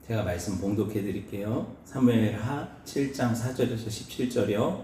제가 말씀 봉독해 드릴게요. 사무엘하 7장 4절에서 17절이요.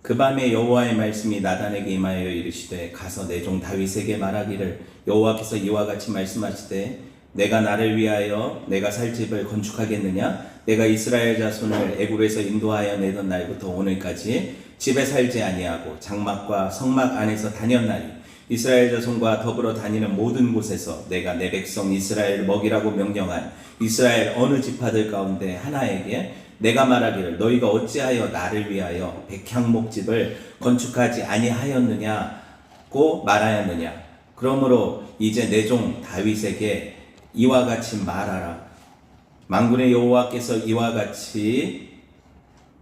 그 밤에 여호와의 말씀이 나단에게 임하여 이르시되 가서 내 종 다윗에게 말하기를 여호와께서 이와 같이 말씀하시되 내가 나를 위하여 내가 살 집을 건축하겠느냐? 내가 이스라엘 자손을 애굽에서 인도하여 내던 날부터 오늘까지 집에 살지 아니하고 장막과 성막 안에서 다녔나니 이스라엘 자손과 더불어 다니는 모든 곳에서 내가 내 백성 이스라엘을 먹이라고 명령한 이스라엘 어느 지파들 가운데 하나에게 내가 말하기를 너희가 어찌하여 나를 위하여 백향목집을 건축하지 아니하였느냐고 말하였느냐. 그러므로 이제 내 종 다윗에게 이와 같이 말하라. 만군의 여호와께서 이와 같이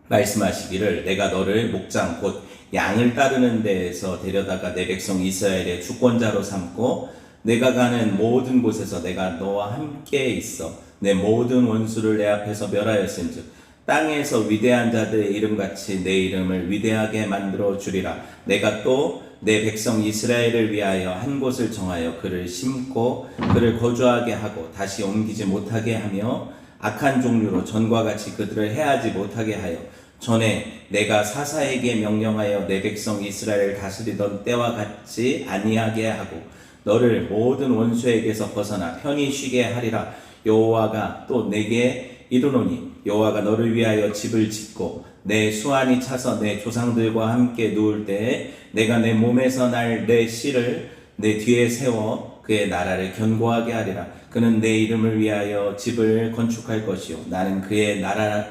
말씀하시기를 내가 너를 목장 곧 양을 따르는 데에서 데려다가 내 백성 이스라엘의 주권자로 삼고 내가 가는 모든 곳에서 내가 너와 함께 있어 내 모든 원수를 내 앞에서 멸하였은즉 땅에서 위대한 자들의 이름같이 내 이름을 위대하게 만들어 주리라. 내가 또 내 백성 이스라엘을 위하여 한 곳을 정하여 그를 심고 그를 거주하게 하고 다시 옮기지 못하게 하며 악한 종류로 전과 같이 그들을 해하지 못하게 하여 전에 내가 사사에게 명령하여 내 백성 이스라엘을 다스리던 때와 같이 아니하게 하고 너를 모든 원수에게서 벗어나 편히 쉬게 하리라. 여호와가 또 내게 이르노니 여호와가 너를 위하여 집을 짓고 내 수완이 차서 내 조상들과 함께 누울 때에 내가 내 몸에서 날 내 씨를 내 뒤에 세워 그의 나라를 견고하게 하리라. 그는 내 이름을 위하여 집을 건축할 것이요 나는 그의 나라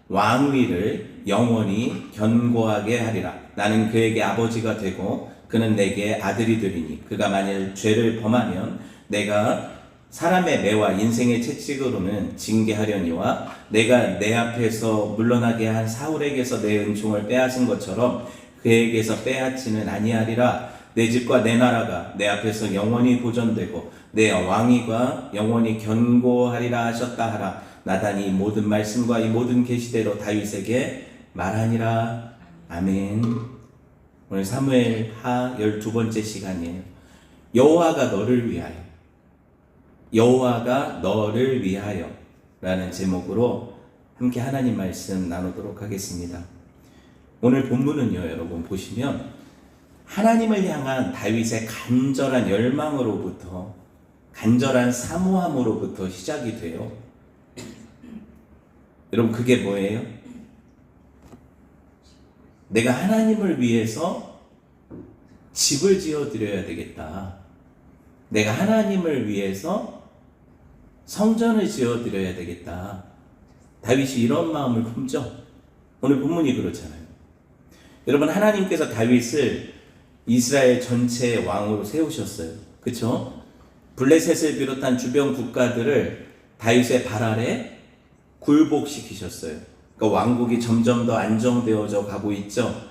왕위를 영원히 견고하게 하리라. 나는 그에게 아버지가 되고 그는 내게 아들이 되리니 그가 만일 죄를 범하면 내가 사람의 매와 인생의 채찍으로는 징계하려니와 내가 내 앞에서 물러나게 한 사울에게서 내 은총을 빼앗은 것처럼 그에게서 빼앗지는 아니하리라. 내 집과 내 나라가 내 앞에서 영원히 보존되고 내 왕위가 영원히 견고하리라 하셨다 하라. 나단이 이 모든 말씀과 이 모든 계시대로 다윗에게 말하니라. 아멘. 오늘 사무엘하 12번째 시간이에요. 여호와가 너를 위하여 라는 제목으로 함께 하나님 말씀 나누도록 하겠습니다. 오늘 본문은요, 여러분 보시면 하나님을 향한 다윗의 간절한 열망으로부터 간절한 사모함으로부터 시작이 돼요. 여러분 그게 뭐예요? 내가 하나님을 위해서 집을 지어 드려야 되겠다. 내가 하나님을 위해서 성전을 지어 드려야 되겠다. 다윗이 이런 마음을 품죠. 오늘 본문이 그렇잖아요. 여러분 하나님께서 다윗을 이스라엘 전체의 왕으로 세우셨어요. 그렇죠? 블레셋을 비롯한 주변 국가들을 다윗의 발 아래 굴복시키셨어요. 그러니까 왕국이 점점 더 안정되어져 가고 있죠.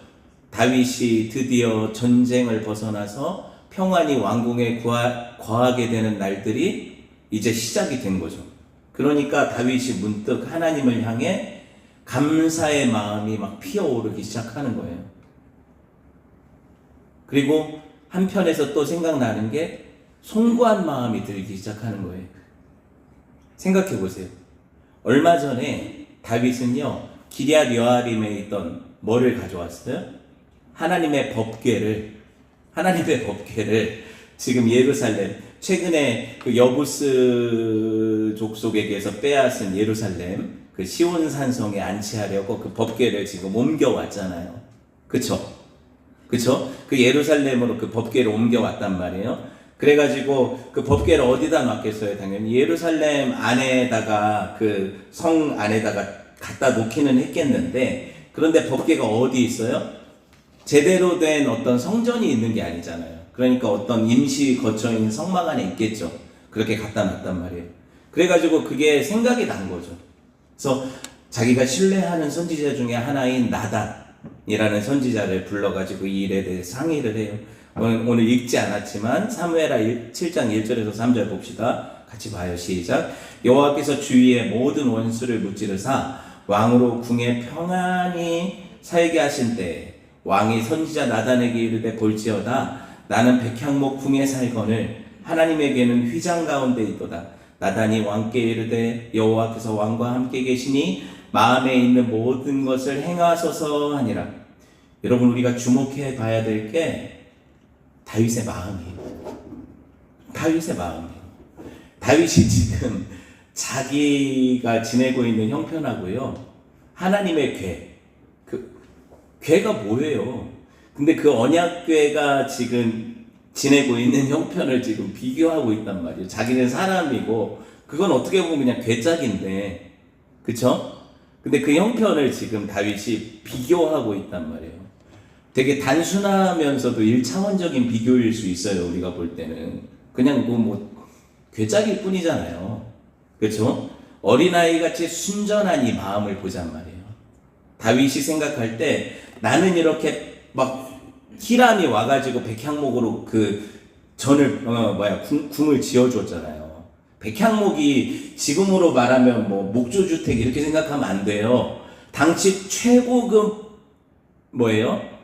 다윗이 드디어 전쟁을 벗어나서 평안히 왕궁에 거하게 되는 날들이 이제 시작이 된 거죠. 그러니까 다윗이 문득 하나님을 향해 감사의 마음이 막 피어오르기 시작하는 거예요. 그리고 한편에서 또 생각나는 게 송구한 마음이 들기 시작하는 거예요. 생각해 보세요. 얼마 전에 다윗은요 기럇 여아림에 있던 뭐를 가져왔어요? 하나님의 법궤를 지금 예루살렘 최근에 그 여부스 족속에게서 빼앗은 예루살렘 그 시온 산성에 안치하려고 그 법궤를 지금 옮겨왔잖아요. 그쵸? 그 예루살렘으로 그 법궤를 옮겨왔단 말이에요. 그래가지고 그 법궤를 어디다 놨겠어요? 당연히 예루살렘 안에다가 그 성 안에다가 갖다 놓기는 했겠는데 그런데 법궤가 어디 있어요? 제대로 된 어떤 성전이 있는 게 아니잖아요. 그러니까 어떤 임시 거처인 성막 안에 있겠죠. 그렇게 갖다 놨단 말이에요. 그래가지고 그게 생각이 난 거죠. 그래서 자기가 신뢰하는 선지자 중에 하나인 나단이라는 선지자를 불러가지고 이 일에 대해 상의를 해요. 오늘 읽지 않았지만 사무엘하 7장 1절에서 3절 봅시다. 같이 봐요. 시작. 여호와께서 주위의 모든 원수를 무찌르사 왕으로 궁에 평안히 살게 하신 때에 왕이 선지자 나단에게 이르되 볼지어다 나는 백향목 궁에 살거늘 하나님에게는 휘장 가운데 있도다. 나단이 왕께 이르되 여호와께서 왕과 함께 계시니 마음에 있는 모든 것을 행하소서 하니라. 여러분, 우리가 주목해 봐야 될 게 다윗의 마음이에요. 다윗의 마음이에요. 다윗이 지금 자기가 지내고 있는 형편하고요, 하나님의 궤가 뭐예요? 근데 그 언약궤가 지금 지내고 있는 형편을 지금 비교하고 있단 말이에요. 자기는 사람이고 그건 어떻게 보면 그냥 궤짝인데, 그쵸? 근데 그 형편을 지금 다윗이 비교하고 있단 말이에요. 되게 단순하면서도 1차원적인 비교일 수 있어요. 우리가 볼 때는 그냥 궤짝일 뿐이잖아요. 그렇죠? 어린아이같이 순전한 이 마음을 보잔 말이에요. 다윗이 생각할 때 나는 이렇게 막 히람이 와가지고 백향목으로 그 궁을 지어줬잖아요. 백향목이 지금으로 말하면 목조주택 이렇게 생각하면 안 돼요. 당시 최고급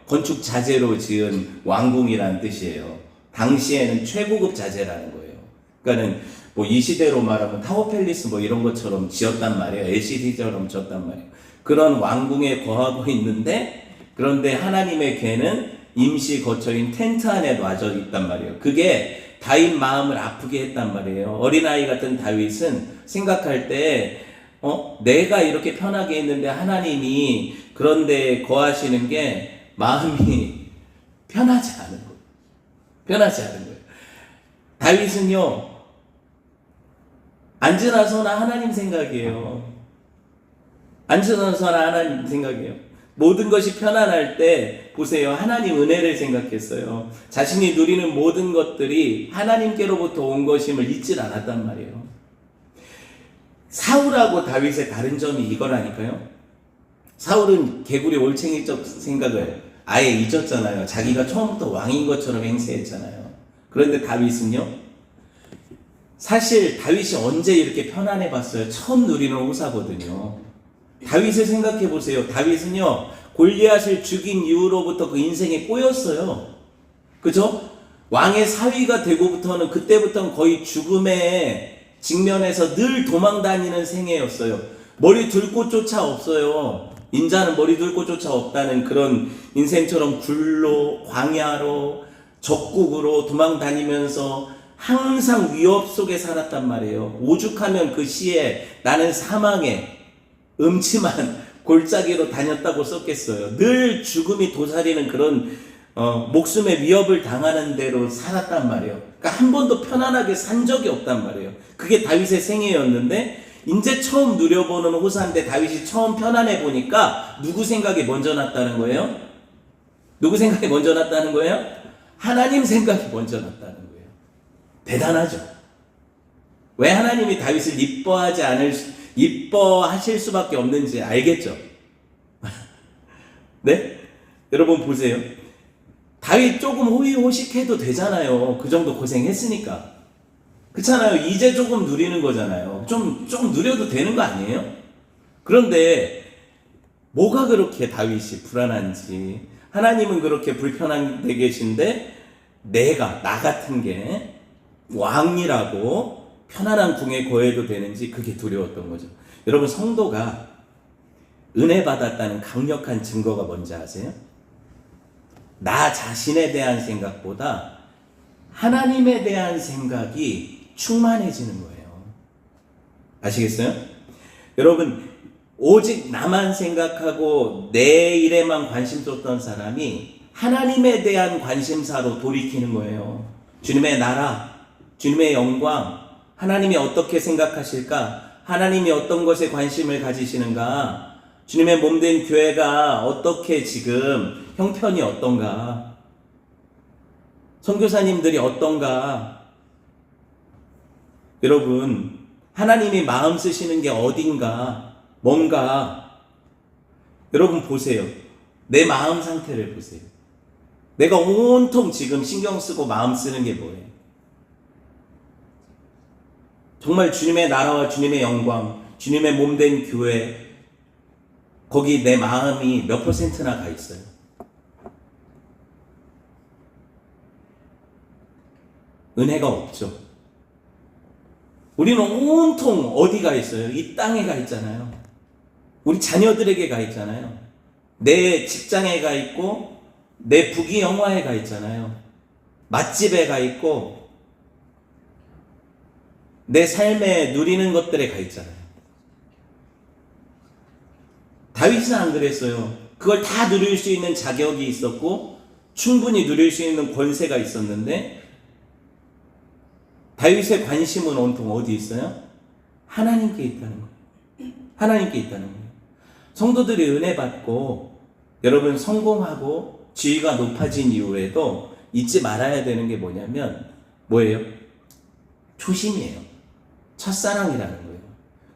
건축 자재로 지은 왕궁이라는 뜻이에요. 당시에는 최고급 자재라는 거예요. 그러니까는 이 시대로 말하면 타워팰리스 이런 것처럼 지었단 말이에요. LCD처럼 지었단 말이에요. 그런 왕궁에 거하고 있는데, 그런데 하나님의 궤는 임시 거처인 텐트 안에 놔져 있단 말이에요. 그게 다윗 마음을 아프게 했단 말이에요. 어린아이 같은 다윗은 생각할 때 내가 이렇게 편하게 있는데 하나님이 그런데 거하시는 게 마음이 편하지 않은 거예요. 편하지 않은 거예요. 다윗은요, 앉으나서나 하나님 생각이에요. 앉으나서나 하나님 생각이에요. 모든 것이 편안할 때 보세요. 하나님 은혜를 생각했어요. 자신이 누리는 모든 것들이 하나님께로부터 온 것임을 잊질 않았단 말이에요. 사울하고 다윗의 다른 점이 이거라니까요. 사울은 개구리 올챙이적 생각을 아예 잊었잖아요. 자기가 처음부터 왕인 것처럼 행세했잖아요. 그런데 다윗은요, 사실 다윗이 언제 이렇게 편안해 봤어요? 처음 누리는 호사거든요. 다윗을 생각해 보세요. 다윗은요, 골리앗을 죽인 이후로부터 그 인생에 꼬였어요. 그죠? 왕의 사위가 되고부터는, 그때부터는 거의 죽음에 직면해서 늘 도망 다니는 생애였어요. 머리 둘 곳조차 없어요. 인자는 머리 둘 곳조차 없다는 그런 인생처럼 굴로, 광야로, 적국으로 도망 다니면서 항상 위협 속에 살았단 말이에요. 오죽하면 그 시에 나는 사망에 음침한 골짜기로 다녔다고 썼겠어요. 늘 죽음이 도사리는 그런 목숨의 위협을 당하는 대로 살았단 말이에요. 그러니까 한 번도 편안하게 산 적이 없단 말이에요. 그게 다윗의 생애였는데, 이제 처음 누려보는 호사인데 다윗이 처음 편안해 보니까 누구 생각이 먼저 났다는 거예요? 누구 생각이 먼저 났다는 거예요? 하나님 생각이 먼저 났다는 거예요. 대단하죠? 왜 하나님이 다윗을 이뻐하실 수밖에 없는지 알겠죠? 네? 여러분 보세요. 다윗 조금 호의호식해도 되잖아요. 그 정도 고생했으니까. 그렇잖아요. 이제 조금 누리는 거잖아요. 좀 누려도 되는 거 아니에요? 그런데 뭐가 그렇게 다윗이 불안한지, 하나님은 그렇게 불편하게 계신데 나 같은 게 왕이라고 편안한 궁에 거해도 되는지, 그게 두려웠던 거죠. 여러분, 성도가 은혜 받았다는 강력한 증거가 뭔지 아세요? 나 자신에 대한 생각보다 하나님에 대한 생각이 충만해지는 거예요. 아시겠어요? 여러분, 오직 나만 생각하고 내 일에만 관심 쏟던 사람이 하나님에 대한 관심사로 돌이키는 거예요. 주님의 나라, 주님의 영광, 하나님이 어떻게 생각하실까? 하나님이 어떤 것에 관심을 가지시는가? 주님의 몸된 교회가 어떻게 지금 형편이 어떤가? 선교사님들이 어떤가? 여러분, 하나님이 마음 쓰시는 게 어딘가, 뭔가. 여러분 보세요. 내 마음 상태를 보세요. 내가 온통 지금 신경 쓰고 마음 쓰는 게 뭐예요? 정말 주님의 나라와 주님의 영광, 주님의 몸된 교회, 거기 내 마음이 몇 %나 가 있어요? 은혜가 없죠. 우리는 온통 어디가 있어요? 이 땅에 가 있잖아요. 우리 자녀들에게 가 있잖아요. 내 직장에 가 있고 내 부귀 영화에 가 있잖아요. 맛집에 가 있고 내 삶에 누리는 것들에 가 있잖아요. 다윗은 안 그랬어요. 그걸 다 누릴 수 있는 자격이 있었고 충분히 누릴 수 있는 권세가 있었는데 다윗의 관심은 온통 어디 있어요? 하나님께 있다는 거예요. 하나님께 있다는 거예요. 성도들이 은혜 받고 여러분 성공하고 지위가 높아진 이후에도 잊지 말아야 되는 게 뭐냐면 뭐예요? 초심이에요. 첫사랑이라는 거예요.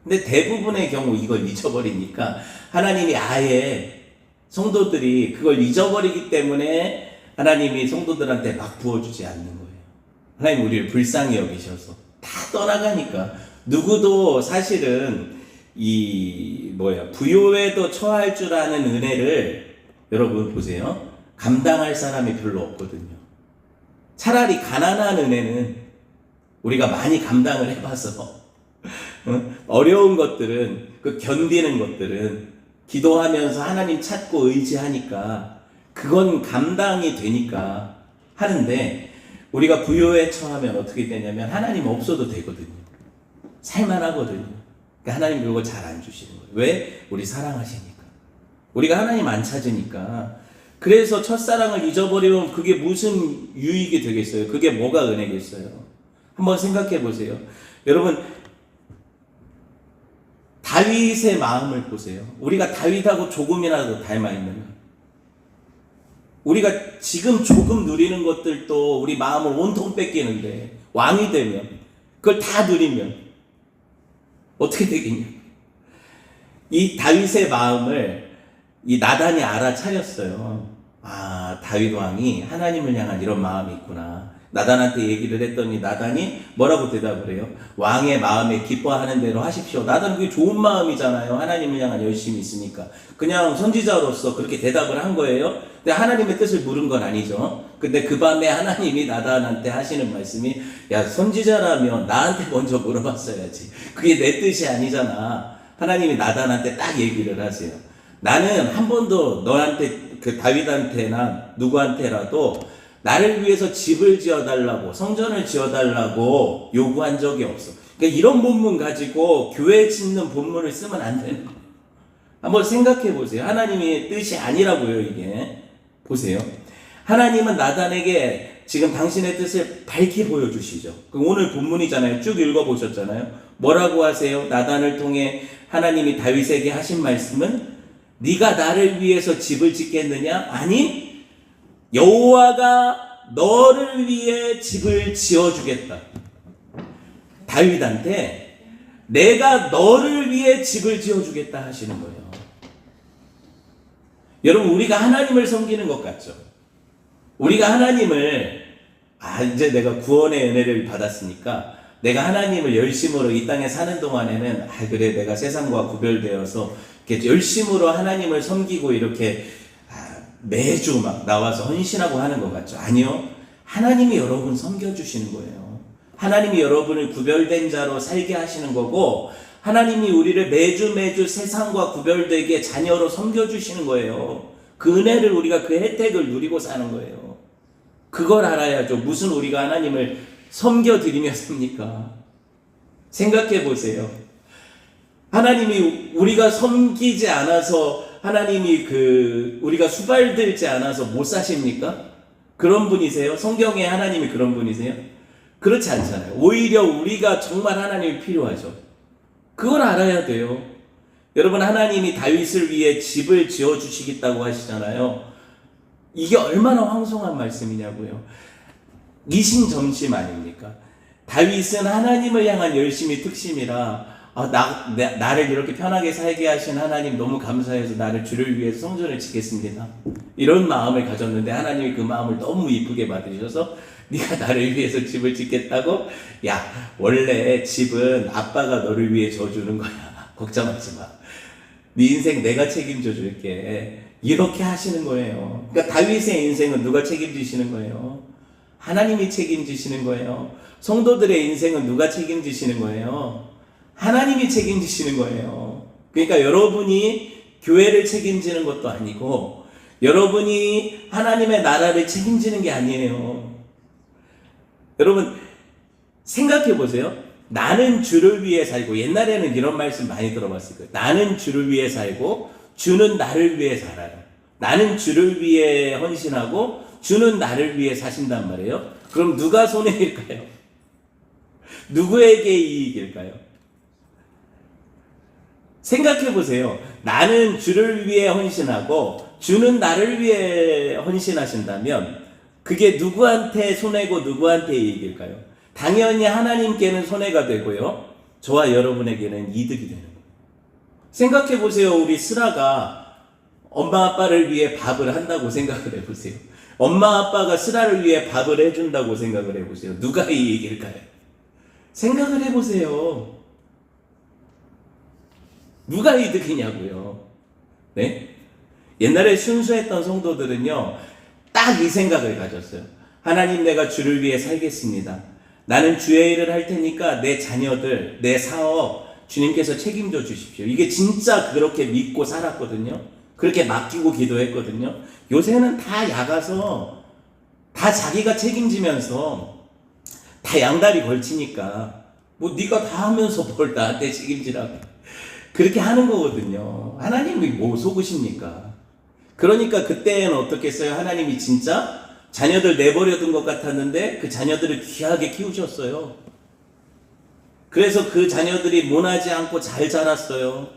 근데 대부분의 경우 이걸 잊어버리니까 하나님이 아예 성도들이 그걸 잊어버리기 때문에 하나님이 성도들한테 막 부어주지 않는 거예요. 하나님 우리를 불쌍히 여기셔서 다 떠나가니까 누구도 사실은 부요에도 처할 줄 아는 은혜를 여러분 보세요. 감당할 사람이 별로 없거든요. 차라리 가난한 은혜는 우리가 많이 감당을 해봐서 어려운 것들은 그 견디는 것들은 기도하면서 하나님 찾고 의지하니까 그건 감당이 되니까 하는데 우리가 부요에 처하면 어떻게 되냐면 하나님 없어도 되거든요. 살만하거든요. 그러니까 하나님 그거 잘 안 주시는 거예요. 왜? 우리 사랑하시니까. 우리가 하나님 안 찾으니까. 그래서 첫사랑을 잊어버리면 그게 무슨 유익이 되겠어요? 그게 뭐가 은혜겠어요? 한번 생각해 보세요. 여러분 다윗의 마음을 보세요. 우리가 다윗하고 조금이라도 닮아 있는 우리가 지금 조금 누리는 것들도 우리 마음을 온통 뺏기는데 왕이 되면 그걸 다 누리면 어떻게 되겠냐? 이 다윗의 마음을 이 나단이 알아차렸어요. 아, 다윗 왕이 하나님을 향한 이런 마음이 있구나. 나단한테 얘기를 했더니 나단이 뭐라고 대답을 해요? 왕의 마음에 기뻐하는 대로 하십시오. 나단은 그게 좋은 마음이잖아요. 하나님을 향한 열심이 있으니까. 그냥 선지자로서 그렇게 대답을 한 거예요. 근데 하나님의 뜻을 물은 건 아니죠. 근데 그 밤에 하나님이 나단한테 하시는 말씀이 야, 선지자라면 나한테 먼저 물어봤어야지. 그게 내 뜻이 아니잖아. 하나님이 나단한테 딱 얘기를 하세요. 나는 한 번도 너한테 그 다윗한테나 누구한테라도 나를 위해서 집을 지어달라고 성전을 지어달라고 요구한 적이 없어. 그러니까 이런 본문 가지고 교회 짓는 본문을 쓰면 안 되는 거예요. 한번 생각해 보세요. 하나님의 뜻이 아니라고요, 이게. 보세요. 하나님은 나단에게 지금 당신의 뜻을 밝히 보여주시죠. 오늘 본문이잖아요. 쭉 읽어보셨잖아요. 뭐라고 하세요? 나단을 통해 하나님이 다윗에게 하신 말씀은 네가 나를 위해서 집을 짓겠느냐? 아니, 여호와가 너를 위해 집을 지어주겠다. 다윗한테 내가 너를 위해 집을 지어주겠다 하시는 거예요. 여러분 우리가 하나님을 섬기는 것 같죠? 우리가 하나님을 이제 내가 구원의 은혜를 받았으니까 내가 하나님을 열심으로 이 땅에 사는 동안에는 그래 내가 세상과 구별되어서 이렇게 열심으로 하나님을 섬기고 이렇게 매주 막 나와서 헌신하고 하는 것 같죠? 아니요. 하나님이 여러분 섬겨주시는 거예요. 하나님이 여러분을 구별된 자로 살게 하시는 거고 하나님이 우리를 매주 세상과 구별되게 자녀로 섬겨주시는 거예요. 그 은혜를 우리가 그 혜택을 누리고 사는 거예요. 그걸 알아야죠. 무슨 우리가 하나님을 섬겨드리며 삽니까? 생각해 보세요. 하나님이 우리가 섬기지 않아서 하나님이 우리가 수발들지 않아서 못 사십니까? 그런 분이세요? 성경에 하나님이 그런 분이세요? 그렇지 않잖아요. 오히려 우리가 정말 하나님이 필요하죠. 그걸 알아야 돼요. 여러분 하나님이 다윗을 위해 집을 지어주시겠다고 하시잖아요. 이게 얼마나 황송한 말씀이냐고요. 이심점심 아닙니까? 다윗은 하나님을 향한 열심이 특심이라 나를 이렇게 편하게 살게 하신 하나님 너무 감사해서 나를 주를 위해서 성전을 짓겠습니다. 이런 마음을 가졌는데 하나님이 그 마음을 너무 이쁘게 받으셔서 네가 나를 위해서 집을 짓겠다고? 야, 원래 집은 아빠가 너를 위해 져주는 거야. 걱정하지 마. 네 인생 내가 책임져 줄게. 이렇게 하시는 거예요. 그러니까 다윗의 인생은 누가 책임지시는 거예요? 하나님이 책임지시는 거예요. 성도들의 인생은 누가 책임지시는 거예요? 하나님이 책임지시는 거예요. 그러니까 여러분이 교회를 책임지는 것도 아니고 여러분이 하나님의 나라를 책임지는 게 아니에요. 여러분 생각해 보세요. 나는 주를 위해 살고, 옛날에는 이런 말씀 많이 들어봤을 거예요. 나는 주를 위해 살고 주는 나를 위해 살아요. 나는 주를 위해 헌신하고 주는 나를 위해 사신단 말이에요. 그럼 누가 손해일까요? 누구에게 이익일까요? 생각해 보세요. 나는 주를 위해 헌신하고 주는 나를 위해 헌신하신다면 그게 누구한테 손해고 누구한테 이익일까요? 당연히 하나님께는 손해가 되고요. 저와 여러분에게는 이득이 되는 거예요. 생각해 보세요. 우리 슬아가 엄마 아빠를 위해 밥을 한다고 생각을 해보세요. 엄마 아빠가 슬아를 위해 밥을 해준다고 생각을 해보세요. 누가 이익일까요? 생각을 해보세요. 누가 이득이냐고요. 네? 옛날에 순수했던 성도들은요, 딱 이 생각을 가졌어요. 하나님, 내가 주를 위해 살겠습니다. 나는 주의 일을 할 테니까 내 자녀들, 내 사업 주님께서 책임져 주십시오. 이게 진짜 그렇게 믿고 살았거든요. 그렇게 맡기고 기도했거든요. 요새는 다 야가서 다 자기가 책임지면서 다 양다리 걸치니까 뭐 네가 다 하면서 뭘 나한테 책임지라고 그렇게 하는 거거든요. 하나님이 뭐 속으십니까? 그러니까 그때는 어떻겠어요? 하나님이 진짜 자녀들 내버려 둔 것 같았는데 그 자녀들을 귀하게 키우셨어요. 그래서 그 자녀들이 모나지 않고 잘 자랐어요.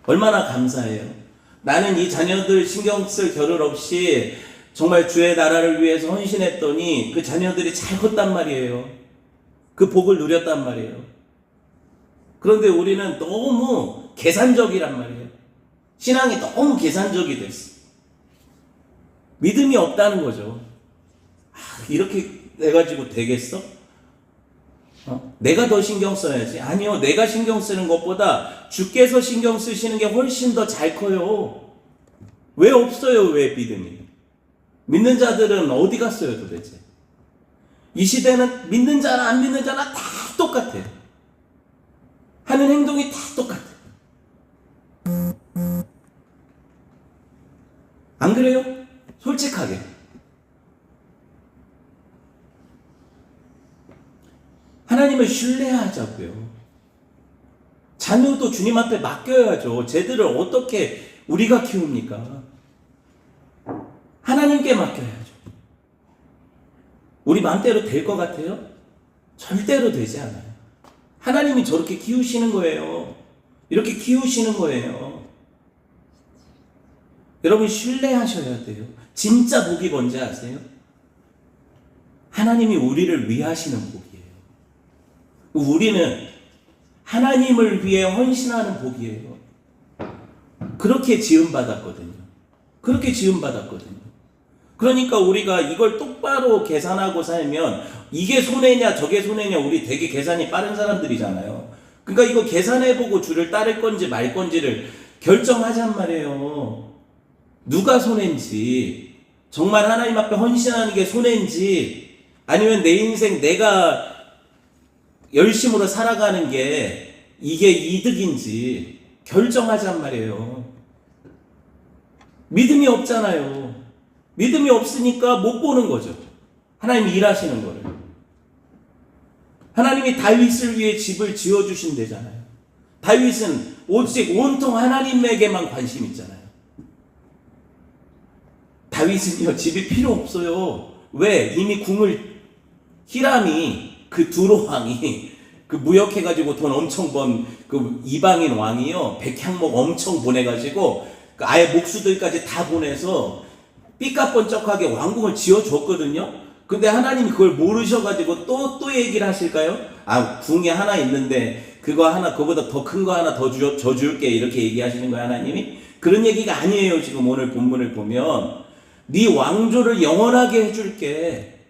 얼마나 감사해요. 나는 이 자녀들 신경 쓸 겨를 없이 정말 주의 나라를 위해서 헌신했더니 그 자녀들이 잘 컸단 말이에요. 그 복을 누렸단 말이에요. 그런데 우리는 너무 계산적이란 말이에요. 신앙이 너무 계산적이 됐어. 믿음이 없다는 거죠. 이렇게 해가지고 되겠어? 내가 더 신경 써야지. 아니요, 내가 신경 쓰는 것보다 주께서 신경 쓰시는 게 훨씬 더 잘 커요. 왜 없어요? 왜 믿음이? 믿는 자들은 어디 갔어요 도대체? 이 시대는 믿는 자나 안 믿는 자나 다 똑같아요. 하는 행동이 다 똑같아요. 안 그래요? 솔직하게. 하나님을 신뢰하자고요. 자녀도 주님 앞에 맡겨야죠. 쟤들을 어떻게 우리가 키웁니까? 하나님께 맡겨야죠. 우리 마음대로 될 것 같아요? 절대로 되지 않아요. 하나님이 저렇게 키우시는 거예요. 이렇게 키우시는 거예요. 여러분 신뢰하셔야 돼요. 진짜 복이 뭔지 아세요? 하나님이 우리를 위하시는 복이에요. 우리는 하나님을 위해 헌신하는 복이에요. 그렇게 지음받았거든요. 그렇게 지음받았거든요. 그러니까 우리가 이걸 똑바로 계산하고 살면 이게 손해냐 저게 손해냐, 우리 되게 계산이 빠른 사람들이잖아요. 그러니까 이거 계산해보고 주를 따를 건지 말 건지를 결정하잔 말이에요. 누가 손해인지, 정말 하나님 앞에 헌신하는 게 손해인지, 아니면 내 인생 내가 열심으로 살아가는 게 이게 이득인지 결정하잔 말이에요. 믿음이 없잖아요. 믿음이 없으니까 못 보는 거죠. 하나님이 일하시는 거를. 하나님이 다윗을 위해 집을 지어주신대잖아요. 다윗은 오직 온통 하나님에게만 관심 있잖아요. 다윗은요, 집이 필요 없어요. 왜? 이미 히람이, 그 두로왕이, 그 무역해가지고 돈 엄청 번 그 이방인 왕이요, 백향목 엄청 보내가지고, 그 아예 목수들까지 다 보내서 삐까뻔쩍하게 왕궁을 지어줬거든요. 근데 하나님이 그걸 모르셔가지고 또 얘기를 하실까요? 궁이 하나 있는데, 그거 하나, 그거보다 더 큰 거 하나 더 줘줄게. 이렇게 얘기하시는 거예요, 하나님이? 그런 얘기가 아니에요. 지금 오늘 본문을 보면. 네 왕조를 영원하게 해줄게.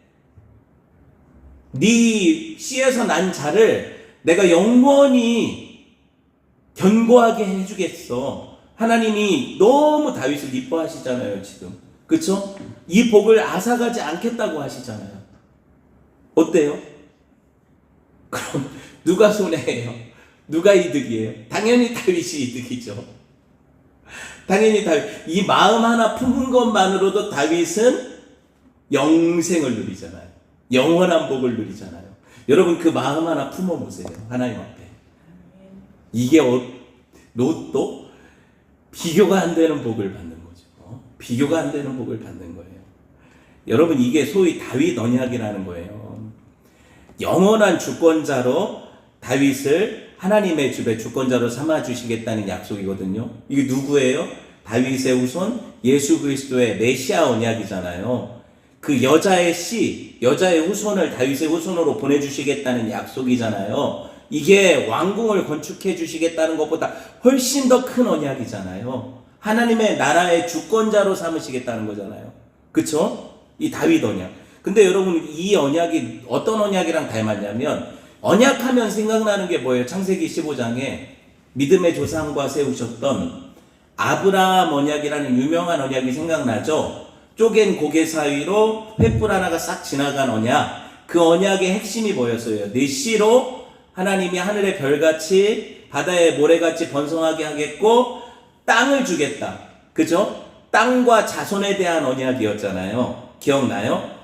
네 씨에서 난 자를 내가 영원히 견고하게 해주겠어. 하나님이 너무 다윗을 이뻐하시잖아요, 지금. 그쵸? 이 복을 앗아가지 않겠다고 하시잖아요. 어때요? 그럼 누가 손해예요? 누가 이득이에요? 당연히 다윗이 이득이죠. 당연히 다윗. 이 마음 하나 품은 것만으로도 다윗은 영생을 누리잖아요. 영원한 복을 누리잖아요. 여러분 그 마음 하나 품어보세요. 하나님 앞에. 이게 로또 비교가 안 되는 복을 받는 거죠. 비교가 안 되는 복을 받는 거예요. 여러분 이게 소위 다윗 언약이라는 거예요. 영원한 주권자로 다윗을 하나님의 집에 주권자로 삼아주시겠다는 약속이거든요. 이게 누구예요? 다윗의 후손 예수 그리스도의 메시아 언약이잖아요. 그 여자의 여자의 후손을 다윗의 후손으로 보내주시겠다는 약속이잖아요. 이게 왕궁을 건축해 주시겠다는 것보다 훨씬 더 큰 언약이잖아요. 하나님의 나라의 주권자로 삼으시겠다는 거잖아요. 그쵸? 이 다윗 언약. 근데 여러분 이 언약이 어떤 언약이랑 닮았냐면 언약하면 생각나는 게 뭐예요? 창세기 15장에 믿음의 조상과 세우셨던 아브라함 언약이라는 유명한 언약이 생각나죠? 쪼갠 고개 사이로 횃불 하나가 싹 지나간 언약. 그 언약의 핵심이 뭐였어요? 네 씨로 하나님이 하늘의 별같이 바다의 모래같이 번성하게 하겠고 땅을 주겠다. 그죠? 땅과 자손에 대한 언약이었잖아요. 기억나요?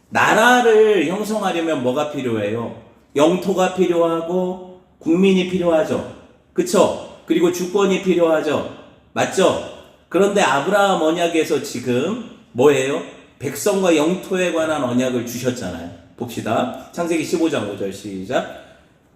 나라를 형성하려면 뭐가 필요해요? 영토가 필요하고 국민이 필요하죠. 그쵸? 그리고 주권이 필요하죠. 맞죠? 그런데 아브라함 언약에서 지금 뭐예요? 백성과 영토에 관한 언약을 주셨잖아요. 봅시다. 창세기 15장 5절 시작.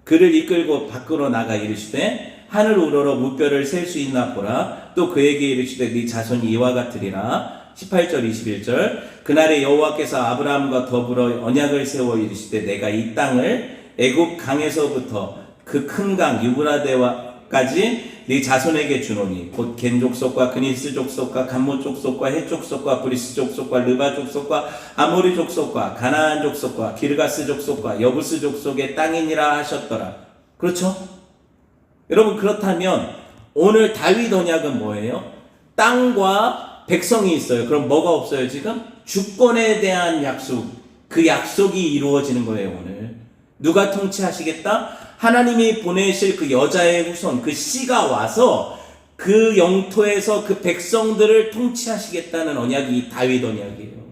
그를 이끌고 밖으로 나가 이르시되 하늘 우러러 무뼈를 셀 수 있나 보라. 또 그에게 이르시되 네 자손이 이와 같으리라. 18절 21절 그날에 여호와께서 아브라함과 더불어 언약을 세워 이르시되 내가 이 땅을 애굽 강에서부터 그 큰 강 유브라데까지 네 자손에게 주노니 곧 겐 족속과 그니스 족속과 감모 족속과 헷 족속과 브리스 족속과 르바 족속과 아모리 족속과 가나안 족속과 기르가스 족속과 여부스 족속의 땅이니라 하셨더라. 그렇죠? 여러분 그렇다면 오늘 다윗 언약은 뭐예요? 땅과 백성이 있어요. 그럼 뭐가 없어요 지금? 주권에 대한 약속. 그 약속이 이루어지는 거예요 오늘. 누가 통치하시겠다? 하나님이 보내실 그 여자의 후손, 그 씨가 와서 그 영토에서 그 백성들을 통치하시겠다는 언약이 다윗 언약이에요.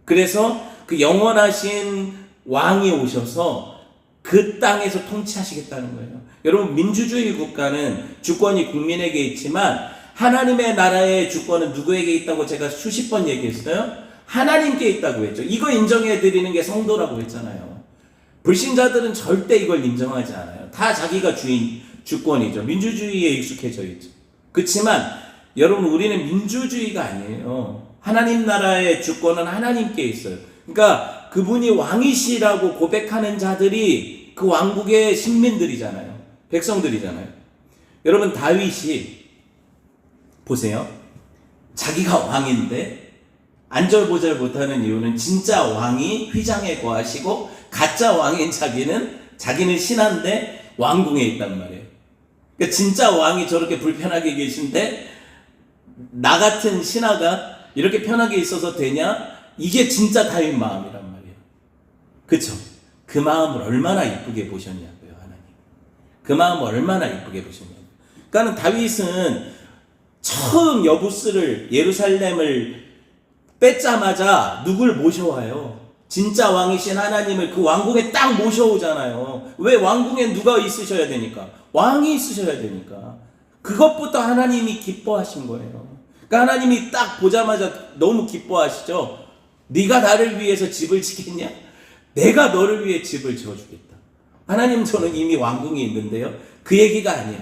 그래서 그 영원하신 왕이 오셔서 그 땅에서 통치하시겠다는 거예요. 여러분 민주주의 국가는 주권이 국민에게 있지만 하나님의 나라의 주권은 누구에게 있다고 제가 수십 번 얘기했어요? 하나님께 있다고 했죠. 이거 인정해 드리는 게 성도라고 했잖아요. 불신자들은 절대 이걸 인정하지 않아요. 다 자기가 주권이죠. 민주주의에 익숙해져 있죠. 그렇지만 여러분 우리는 민주주의가 아니에요. 하나님 나라의 주권은 하나님께 있어요. 그러니까 그분이 왕이시라고 고백하는 자들이 그 왕국의 신민들이잖아요. 백성들이잖아요. 여러분 다윗이 보세요. 자기가 왕인데 안절보절 못하는 이유는 진짜 왕이 휘장에 거하시고 가짜 왕인 자기는 신한데 왕궁에 있단 말이에요. 그러니까 진짜 왕이 저렇게 불편하게 계신데 나 같은 신하가 이렇게 편하게 있어서 되냐? 이게 진짜 다윗 마음이란 말이에요. 그쵸? 그 마음을 얼마나 이쁘게 보셨냐고요, 하나님. 그 마음을 얼마나 이쁘게 보셨냐고요. 그러니까 다윗은 처음 여부스를 예루살렘을 뺏자마자 누굴 모셔와요? 진짜 왕이신 하나님을 그 왕궁에 딱 모셔오잖아요. 왜? 왕궁에 누가 있으셔야 되니까? 왕이 있으셔야 되니까. 그것부터 하나님이 기뻐하신 거예요. 그러니까 하나님이 딱 보자마자 너무 기뻐하시죠. 네가 나를 위해서 집을 지겠냐? 내가 너를 위해 집을 지어주겠다. 하나님 저는 이미 왕궁이 있는데요. 그 얘기가 아니야.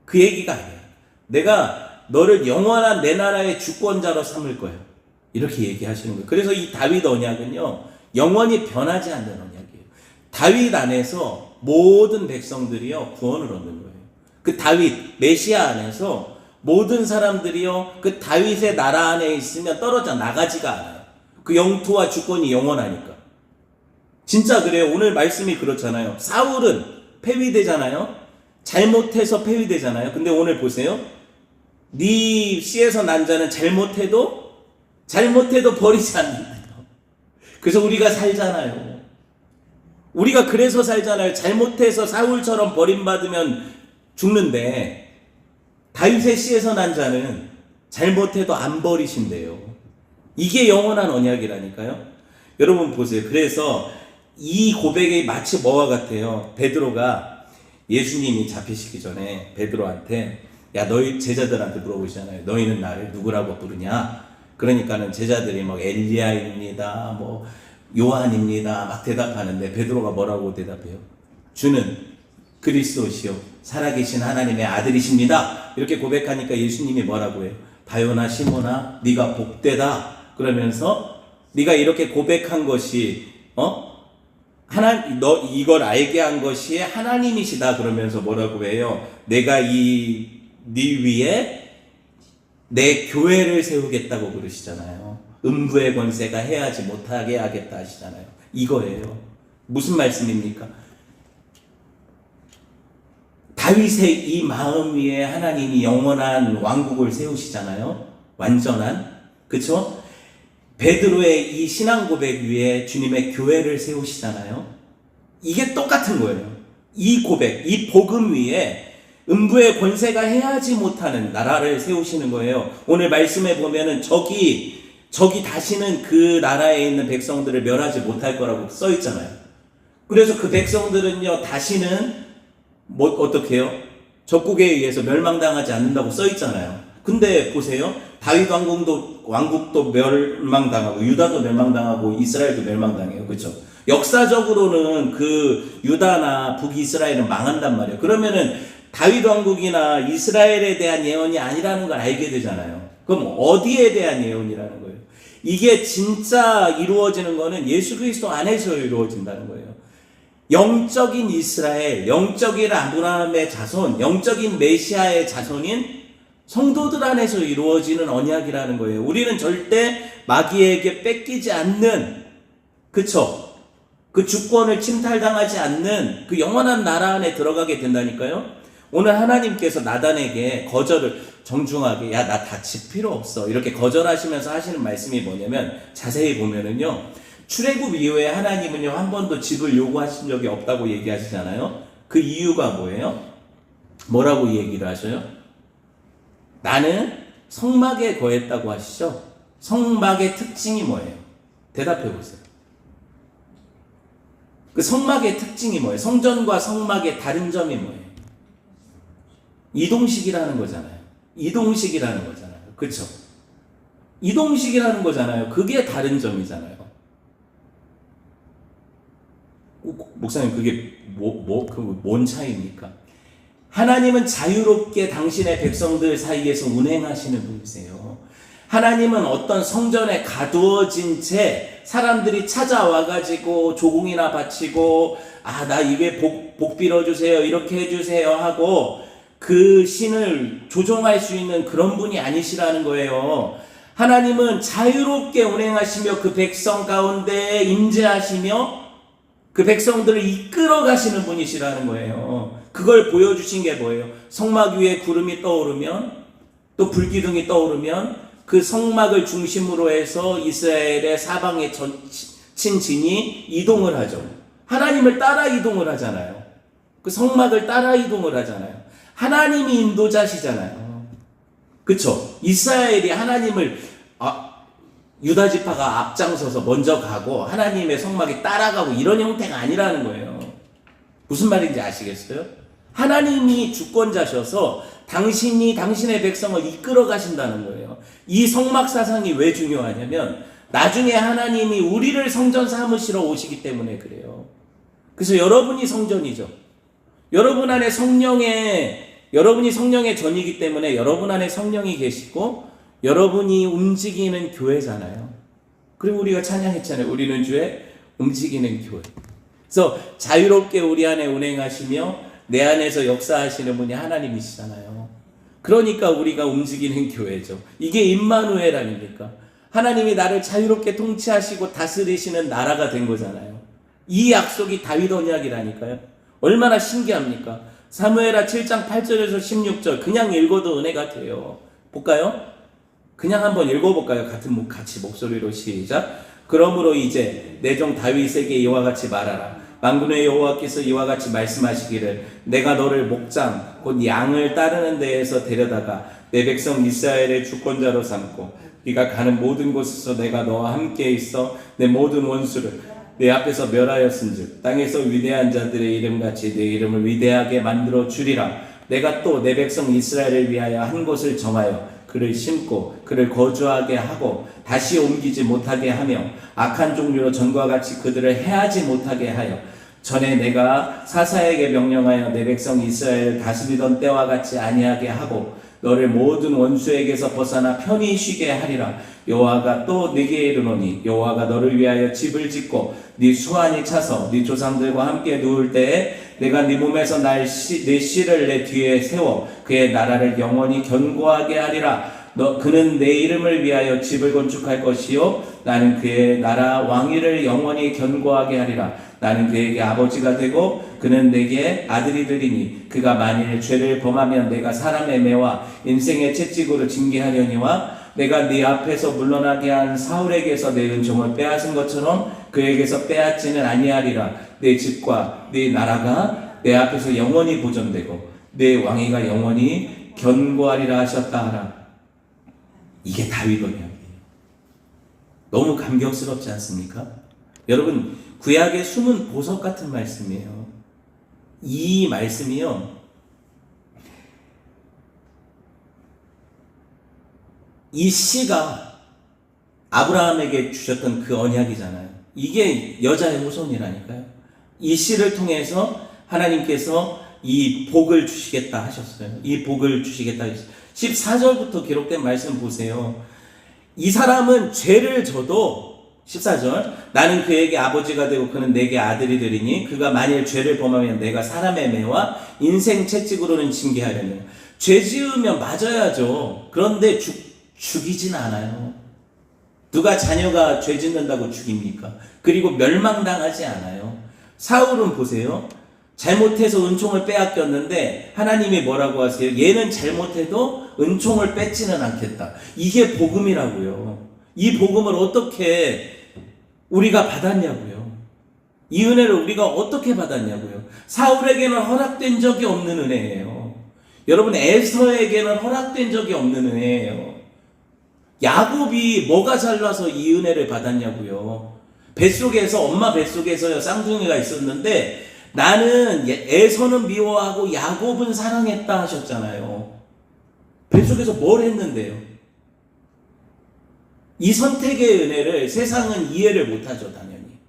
그 얘기가 아니야. 내가 너를 영원한 내 나라의 주권자로 삼을 거야. 이렇게 얘기하시는 거예요. 그래서 이 다윗 언약은요, 영원히 변하지 않는 언약이에요. 다윗 안에서 모든 백성들이요, 구원을 얻는 거예요. 그 다윗, 메시아 안에서 모든 사람들이요, 그 다윗의 나라 안에 있으면 떨어져 나가지가 않아요. 그 영토와 주권이 영원하니까. 진짜 그래요. 오늘 말씀이 그렇잖아요. 사울은 폐위되잖아요. 잘못해서 폐위되잖아요. 근데 오늘 보세요. 네 씨에서 난 자는 잘못해도 버리지 않는다요. 그래서 우리가 살잖아요. 우리가 그래서 살잖아요. 잘못해서 사울처럼 버림받으면 죽는데 다윗의 씨에서 난 자는 잘못해도 안 버리신대요. 이게 영원한 언약이라니까요. 여러분 보세요. 그래서 이 고백이 마치 뭐와 같아요. 베드로가 예수님이 잡히시기 전에 베드로한테 야 너희 제자들한테 물어보시잖아요. 너희는 나를 누구라고 부르냐? 그러니까는 제자들이 막 엘리야입니다. 뭐 요한입니다. 막 대답하는데 베드로가 뭐라고 대답해요? 주는 그리스도시요 살아계신 하나님의 아들이십니다. 이렇게 고백하니까 예수님이 뭐라고 해요? 바요나 시몬아 네가 복되다. 그러면서 네가 이렇게 고백한 것이 너 이걸 알게 한 것이 하나님이시다. 그러면서 뭐라고 해요? 내가 네 위에 내 교회를 세우겠다고 그러시잖아요. 음부의 권세가 해하지 못하게 하겠다 하시잖아요. 이거예요. 무슨 말씀입니까? 다윗의 이 마음 위에 하나님이 영원한 왕국을 세우시잖아요. 완전한. 그쵸? 베드로의 이 신앙 고백 위에 주님의 교회를 세우시잖아요. 이게 똑같은 거예요. 이 고백, 이 복음 위에 음부의 권세가 해하지 못하는 나라를 세우시는 거예요. 오늘 말씀에 보면은 적이 다시는 그 나라에 있는 백성들을 멸하지 못할 거라고 써 있잖아요. 그래서 그 백성들은요 다시는 어떻게 해요? 적국에 의해서 멸망당하지 않는다고 써 있잖아요. 근데 보세요. 다윗 왕국도 멸망당하고 유다도 멸망당하고 이스라엘도 멸망당해요. 그렇죠? 역사적으로는 그 유다나 북이스라엘은 망한단 말이에요. 그러면은 다윗 왕국이나 이스라엘에 대한 예언이 아니라는 걸 알게 되잖아요. 그럼 어디에 대한 예언이라는 거예요? 이게 진짜 이루어지는 거는 예수 그리스도 안에서 이루어진다는 거예요. 영적인 이스라엘, 영적인 아브라함의 자손, 영적인 메시아의 자손인 성도들 안에서 이루어지는 언약이라는 거예요. 우리는 절대 마귀에게 뺏기지 않는, 그쵸? 그 주권을 침탈당하지 않는 그 영원한 나라 안에 들어가게 된다니까요. 오늘 하나님께서 나단에게 거절을 정중하게 야 나 다 집 필요 없어 이렇게 거절하시면서 하시는 말씀이 뭐냐면 자세히 보면은요 출애굽 이후에 하나님은요 한 번도 집을 요구하신 적이 없다고 얘기하시잖아요. 그 이유가 뭐예요? 뭐라고 얘기를 하셔요? 나는 성막에 거했다고 하시죠. 성막의 특징이 뭐예요? 대답해 보세요. 그 성막의 특징이 뭐예요? 성전과 성막의 다른 점이 뭐예요? 이동식이라는 거잖아요. 이동식이라는 거잖아요. 그렇죠? 이동식이라는 거잖아요. 그게 다른 점이잖아요. 목사님 그게 뭔 차이입니까? 하나님은 자유롭게 당신의 백성들 사이에서 운행하시는 분이세요. 하나님은 어떤 성전에 가두어진 채 사람들이 찾아와가지고 조공이나 바치고 나 이게 복 빌어주세요 이렇게 해주세요 하고 그 신을 조종할 수 있는 그런 분이 아니시라는 거예요. 하나님은 자유롭게 운행하시며 그 백성 가운데 임재하시며 그 백성들을 이끌어 가시는 분이시라는 거예요. 그걸 보여주신 게 뭐예요? 성막 위에 구름이 떠오르면 또 불기둥이 떠오르면 그 성막을 중심으로 해서 이스라엘의 사방에 친진이 이동을 하죠. 하나님을 따라 이동을 하잖아요. 그 성막을 따라 이동을 하잖아요. 하나님이 인도자시잖아요. 그쵸? 이스라엘이 하나님을 유다 지파가 앞장서서 먼저 가고 하나님의 성막에 따라가고 이런 형태가 아니라는 거예요. 무슨 말인지 아시겠어요? 하나님이 주권자셔서 당신이 당신의 백성을 이끌어 가신다는 거예요. 이 성막 사상이 왜 중요하냐면 나중에 하나님이 우리를 성전 삼으시러 오시기 때문에 그래요. 그래서 여러분이 성전이죠. 여러분 안에 여러분이 성령의 전이기 때문에 여러분 안에 성령이 계시고 여러분이 움직이는 교회잖아요. 그리고 우리가 찬양했잖아요. 우리는 주의 움직이는 교회. 그래서 자유롭게 우리 안에 운행하시며 내 안에서 역사하시는 분이 하나님이시잖아요. 그러니까 우리가 움직이는 교회죠. 이게 임마누엘 아닙니까? 하나님이 나를 자유롭게 통치하시고 다스리시는 나라가 된 거잖아요. 이 약속이 다윗 언약이라니까요. 얼마나 신기합니까? 사무엘하 7장 8절에서 16절 그냥 읽어도 은혜가 돼요. 볼까요? 그냥 한번 읽어볼까요? 같이 목소리로 시작. 그러므로 이제 내 종 다윗에게 이와 같이 말하라. 만군의 여호와께서 이와 같이 말씀하시기를 내가 너를 목장 곧 양을 따르는 데에서 데려다가 내 백성 이스라엘의 주권자로 삼고 네가 가는 모든 곳에서 내가 너와 함께 있어 내 모든 원수를 내 앞에서 멸하였은즉 땅에서 위대한 자들의 이름같이 내 이름을 위대하게 만들어 주리라. 내가 또 내 백성 이스라엘을 위하여 한 곳을 정하여 그를 심고 그를 거주하게 하고 다시 옮기지 못하게 하며 악한 종류로 전과 같이 그들을 해하지 못하게 하여 전에 내가 사사에게 명령하여 내 백성 이스라엘을 다스리던 때와 같이 아니하게 하고 너를 모든 원수에게서 벗어나 편히 쉬게 하리라. 여호와가 또 네게 이르노니 여호와가 너를 위하여 집을 짓고 네 수완이 차서 네 조상들과 함께 누울 때에 내가 네 몸에서 내 씨를 내 뒤에 세워 그의 나라를 영원히 견고하게 하리라. 그는 내 이름을 위하여 집을 건축할 것이요 나는 그의 나라 왕위를 영원히 견고하게 하리라. 나는 그에게 아버지가 되고 그는 내게 아들이 되리니 그가 만일 죄를 범하면 내가 사람의 매와 인생의 채찍으로 징계하려니와 내가 네 앞에서 물러나게 한 사울에게서 내 은총을 빼앗은 것처럼 그에게서 빼앗지는 아니하리라. 내 집과 네 나라가 내 앞에서 영원히 보존되고 내 왕위가 영원히 견고하리라 하셨다 하라. 이게 다윗 언약이에요. 너무 감격스럽지 않습니까? 여러분, 구약의 숨은 보석 같은 말씀이에요. 이 말씀이요, 이 씨가 아브라함에게 주셨던 그 언약이잖아요. 이게 여자의 후손이라니까요. 이 씨를 통해서 하나님께서 이 복을 주시겠다 하셨어요. 이 복을 주시겠다 하셨어요. 14절부터 기록된 말씀 보세요. 이 사람은 죄를 져도 14절 나는 그에게 아버지가 되고 그는 내게 아들이 되리니 그가 만일 죄를 범하면 내가 사람의 매와 인생 채찍으로는 징계하려니. 죄 지으면 맞아야죠. 그런데 죽이진 않아요. 누가 자녀가 죄 짓는다고 죽입니까? 그리고 멸망당하지 않아요. 사울은 보세요. 잘못해서 은총을 빼앗겼는데 하나님이 뭐라고 하세요? 얘는 잘못해도 은총을 뺏지는 않겠다. 이게 복음이라고요. 이 복음을 어떻게 우리가 받았냐고요. 이 은혜를 우리가 어떻게 받았냐고요. 사울에게는 허락된 적이 없는 은혜예요. 여러분, 에서에게는 허락된 적이 없는 은혜예요. 야곱이 뭐가 잘나서 이 은혜를 받았냐고요. 뱃속에서, 엄마 뱃속에서 쌍둥이가 있었는데 나는 에서는 미워하고 야곱은 사랑했다 하셨잖아요. 뱃속에서 뭘 했는데요? 이 선택의 은혜를 세상은 이해를 못하죠. 당연히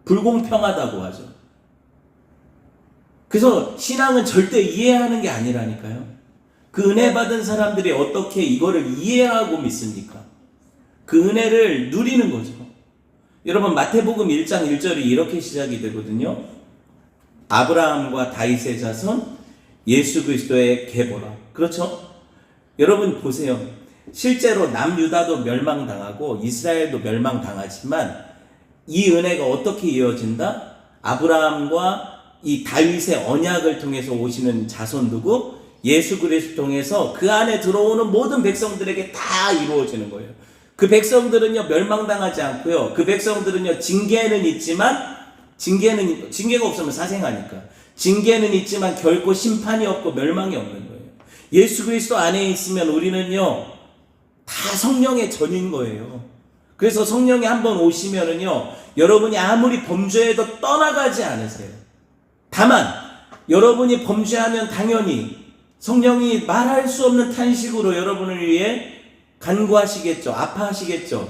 불공평하다고 하죠. 그래서 신앙은 절대 이해하는 게 아니라니까요. 그 은혜 받은 사람들이 어떻게 이거를 이해하고 믿습니까? 그 은혜를 누리는 거죠. 여러분, 마태복음 1장 1절이 이렇게 시작이 되거든요. 아브라함과 다윗의 자손 예수 그리스도의 계보라. 그렇죠? 여러분 보세요. 실제로 남유다도 멸망당하고 이스라엘도 멸망당하지만 이 은혜가 어떻게 이어진다? 아브라함과 이 다윗의 언약을 통해서 오시는 자손 누구? 예수 그리스도 통해서 그 안에 들어오는 모든 백성들에게 다 이루어지는 거예요. 그 백성들은요 멸망당하지 않고요. 그 백성들은요 징계는 있지만 징계가 없으면 사생하니까 징계는 있지만 결코 심판이 없고 멸망이 없는 거예요. 예수 그리스도 안에 있으면 우리는요 다 성령의 전인 거예요. 그래서 성령이 한번 오시면은요 여러분이 아무리 범죄해도 떠나가지 않으세요. 다만 여러분이 범죄하면 당연히 성령이 말할 수 없는 탄식으로 여러분을 위해 간구하시겠죠. 아파하시겠죠.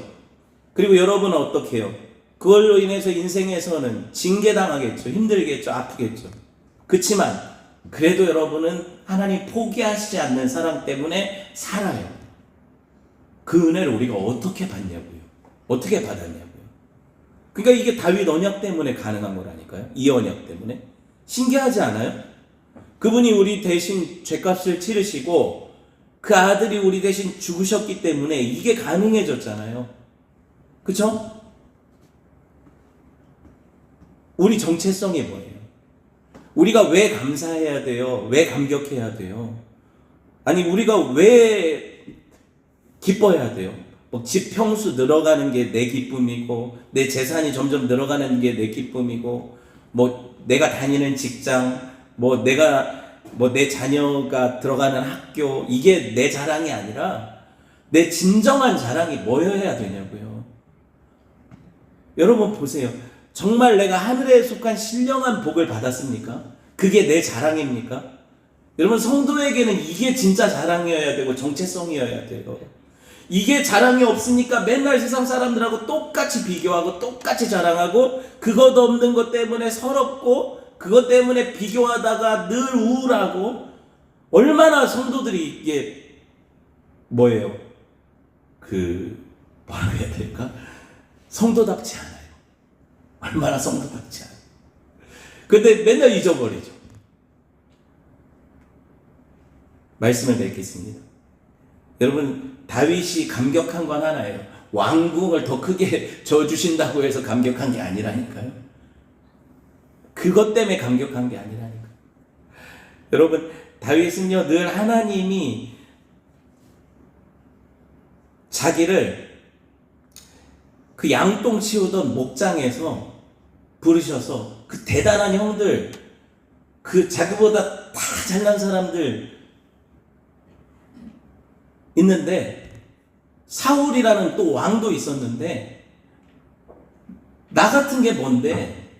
그리고 여러분은 어떻게 해요? 그걸로 인해서 인생에서는 징계당하겠죠. 힘들겠죠. 아프겠죠. 그렇지만 그래도 여러분은 하나님 포기하시지 않는 사랑 때문에 살아요. 그 은혜를 우리가 어떻게 받냐고요. 어떻게 받았냐고요. 그러니까 이게 다윗 언약 때문에 가능한 거라니까요. 이 언약 때문에. 신기하지 않아요? 그분이 우리 대신 죄값을 치르시고 그 아들이 우리 대신 죽으셨기 때문에 이게 가능해졌잖아요. 그쵸? 우리 정체성이 뭐예요? 우리가 왜 감사해야 돼요? 왜 감격해야 돼요? 아니 우리가 왜 기뻐해야 돼요? 뭐 집 평수 늘어가는 게 내 기쁨이고 내 재산이 점점 늘어가는 게 내 기쁨이고 뭐 내가 다니는 직장, 내 자녀가 들어가는 학교, 이게 내 자랑이 아니라 내 진정한 자랑이 뭐여야 되냐고요. 여러분 보세요. 정말 내가 하늘에 속한 신령한 복을 받았습니까? 그게 내 자랑입니까? 여러분, 성도에게는 이게 진짜 자랑이어야 되고 정체성이어야 돼요. 이게 자랑이 없으니까 맨날 세상 사람들하고 똑같이 비교하고 똑같이 자랑하고, 그것 없는 것 때문에 서럽고, 그것 때문에 비교하다가 늘 우울하고, 얼마나 성도들이 이게 뭐예요? 뭐라고 해야 될까? 성도답지 않아요. 얼마나 성도답지 않아요. 근데 맨날 잊어버리죠. 말씀을 맺겠습니다. 여러분, 다윗이 감격한 건 하나예요. 왕궁을 더 크게 져주신다고 해서 감격한 게 아니라니까요. 그것 때문에 감격한 게 아니라니까요. 여러분, 다윗은요, 늘 하나님이 자기를 그 양똥 치우던 목장에서 부르셔서 그 대단한 형들, 그 자기보다 다 잘난 사람들 있는데, 사울이라는 또 왕도 있었는데, 나 같은 게 뭔데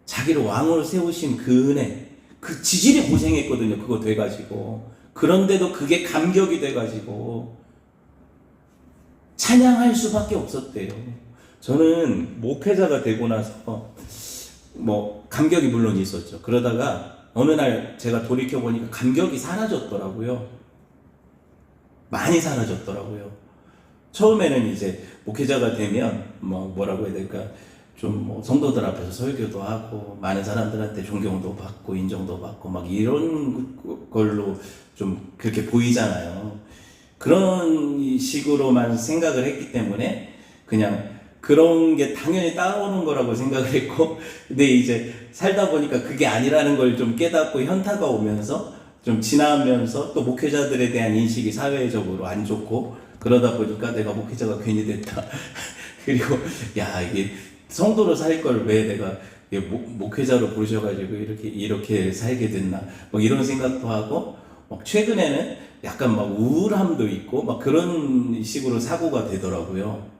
자기를 왕으로 세우신 그 은혜, 그 지질이 고생했거든요. 그거 돼가지고. 그런데도 그게 감격이 돼가지고 찬양할 수밖에 없었대요. 저는 목회자가 되고 나서 감격이 물론 있었죠. 그러다가 어느 날 제가 돌이켜보니까 감격이 사라졌더라고요. 많이 사라졌더라고요. 처음에는 이제 목회자가 되면 뭐라고 해야 될까, 좀 성도들 앞에서 설교도 하고 많은 사람들한테 존경도 받고 인정도 받고 막 이런 걸로 좀 그렇게 보이잖아요. 그런 식으로만 생각을 했기 때문에 그냥 그런 게 당연히 따라오는 거라고 생각을 했고, 근데 이제 살다 보니까 그게 아니라는 걸 좀 깨닫고 현타가 오면서 좀 지나면서 또 목회자들에 대한 인식이 사회적으로 안 좋고, 그러다 보니까 내가 목회자가 괜히 됐다. 그리고 이게 성도로 살 걸 왜 내가 목회자로 부르셔가지고 이렇게 살게 됐나, 이런 생각도 하고, 최근에는 약간 우울함도 있고 그런 식으로 사고가 되더라고요.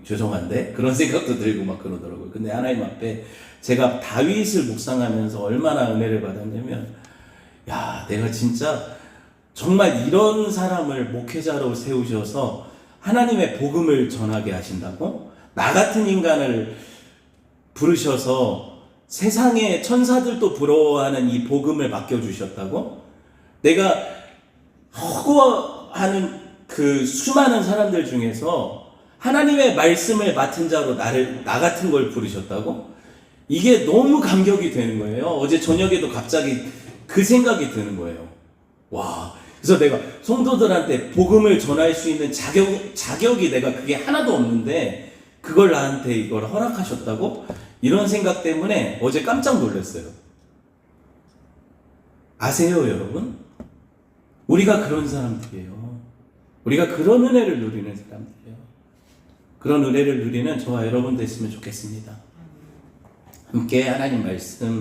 죄송한데 그런 생각도 들고 그러더라고요. 근데 하나님 앞에 제가 다윗을 묵상하면서 얼마나 은혜를 받았냐면, 내가 진짜 정말 이런 사람을 목회자로 세우셔서 하나님의 복음을 전하게 하신다고? 나 같은 인간을 부르셔서 세상의 천사들도 부러워하는 이 복음을 맡겨주셨다고? 내가 허구하는 그 수많은 사람들 중에서 하나님의 말씀을 맡은 자로 나 같은 걸 부르셨다고? 이게 너무 감격이 되는 거예요. 어제 저녁에도 갑자기 그 생각이 드는 거예요. 그래서 내가 성도들한테 복음을 전할 수 있는 자격이 내가 그게 하나도 없는데 그걸 나한테 이걸 허락하셨다고? 이런 생각 때문에 어제 깜짝 놀랐어요. 아세요, 여러분? 우리가 그런 사람들이에요. 우리가 그런 은혜를 누리는 사람들이에요. 그런 은혜를 누리는 저와 여러분 됐으면 좋겠습니다. 함께 하나님 말씀